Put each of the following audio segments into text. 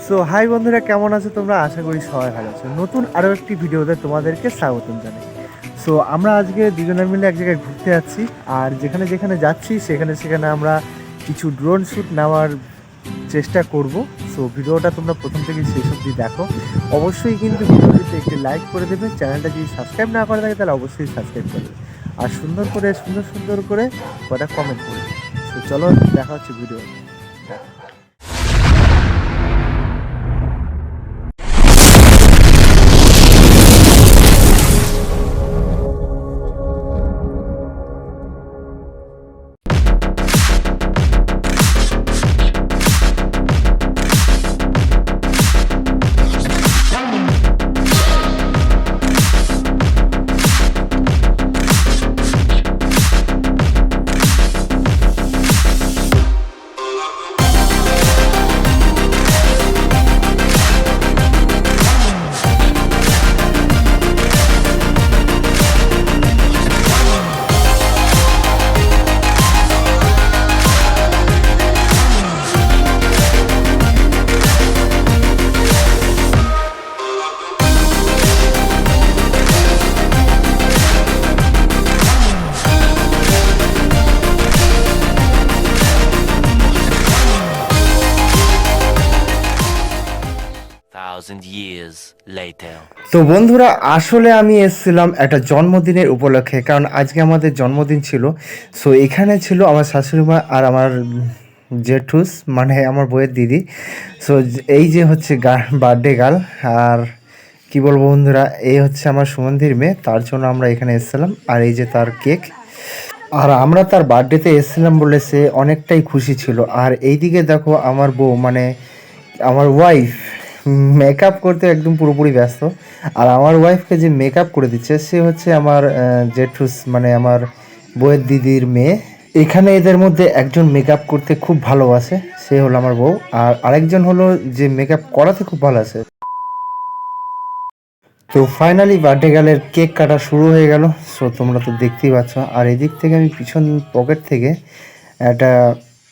So high বন্ধুরা, কেমন আছো তোমরা? আশা করি সবাই ভালো আছো। নতুন আরও একটি ভিডিওতে তোমাদেরকে স্বাগতম জানাই। সো আমরা আজকে দুজনে মিলে এক জায়গায় ঘুরতে যাচ্ছি, আর যেখানে যেখানে যাচ্ছি সেখানে সেখানে আমরা কিছু ড্রোন শ্যুট নেওয়ার চেষ্টা করব। সো ভিডিওটা তোমরা প্রথম থেকে শেষ অবধি দেখো। অবশ্যই কিন্তু ভিডিওটিতে একটি লাইক করে দেবে, চ্যানেলটা যদি সাবস্ক্রাইব না করে থাকে তাহলে অবশ্যই সাবস্ক্রাইব করবে, আর সুন্দর করে কটা কমেন্ট করবে। সো চলো দেখা হচ্ছে ভিডিও। তো বন্ধুরা, আসলে আমি এসেছিলাম একটা জন্মদিনের উপলক্ষে, কারণ আজকে আমাদের জন্মদিন ছিল। সো এখানে ছিল আমার শাশুড়িমা আর আমার জেঠুস, মানে আমার বউয়ের দিদি। সো এই যে হচ্ছে বার্থডে গার্ল, আর কি বলবো বন্ধুরা, এই হচ্ছে আমার সুমন্দির মেয়ে, তার জন্য আমরা এখানে এসেছিলাম। আর এই যে তার কেক, আর আমরা তার বার্থডেতে এসেছিলাম বলে সে অনেকটাই খুশি ছিল। আর এইদিকে দেখো আমার বউ, মানে আমার ওয়াইফ মেকআপ করতে একদম পুরোপুরি ব্যস্ত। আর আমার ওয়াইফকে যে মেকআপ করে দিচ্ছে সে হচ্ছে আমার জেঠুস, মানে আমার বউয়ের দিদির মেয়ে। এখানে এদের মধ্যে একজন মেকআপ করতে খুব ভালোবাসে, সে হলো আমার বউ। আর আরেকজন হলো যে মেকআপ করাতে খুব ভালোবাসে। তো ফাইনালি বার্থডে গার্লের কেক কাটা শুরু হয়ে গেল। সো তোমরা তো দেখতেই পাচ্ছ। আর এদিক থেকে আমি পিছন পকেট থেকে একটা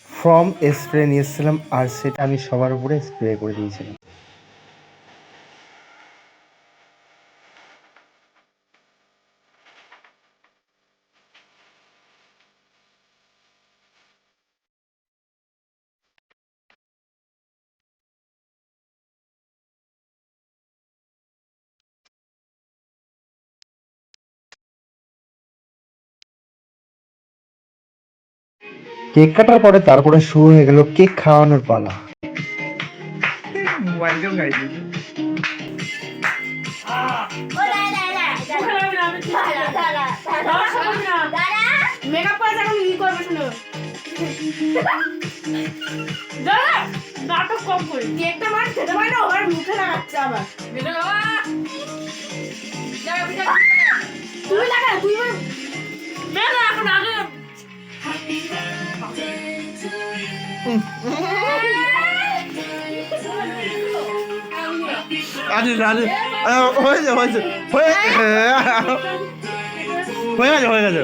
ফ্রম স্প্রে নিয়ে এসেছিলাম, আর সেটা আমি সবার উপরে স্প্রে করে দিয়েছিলাম। কেক কাটার পরে তারপরে শুরু হয়ে গেল কেক খাওয়ানোর পালা। মেকআপ করে এখন কি করবে শুনো? নাটক কম করি, কেকটা মার খেতে পারে না, ওর মুখে লাগাচ্ছে আবার। তুই লাগা, তুই মেলা এখন আগে আরে আরে হয়ে গেছে হয়ে গেছে।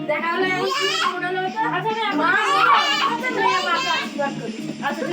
দেখা হলে আচ্ছা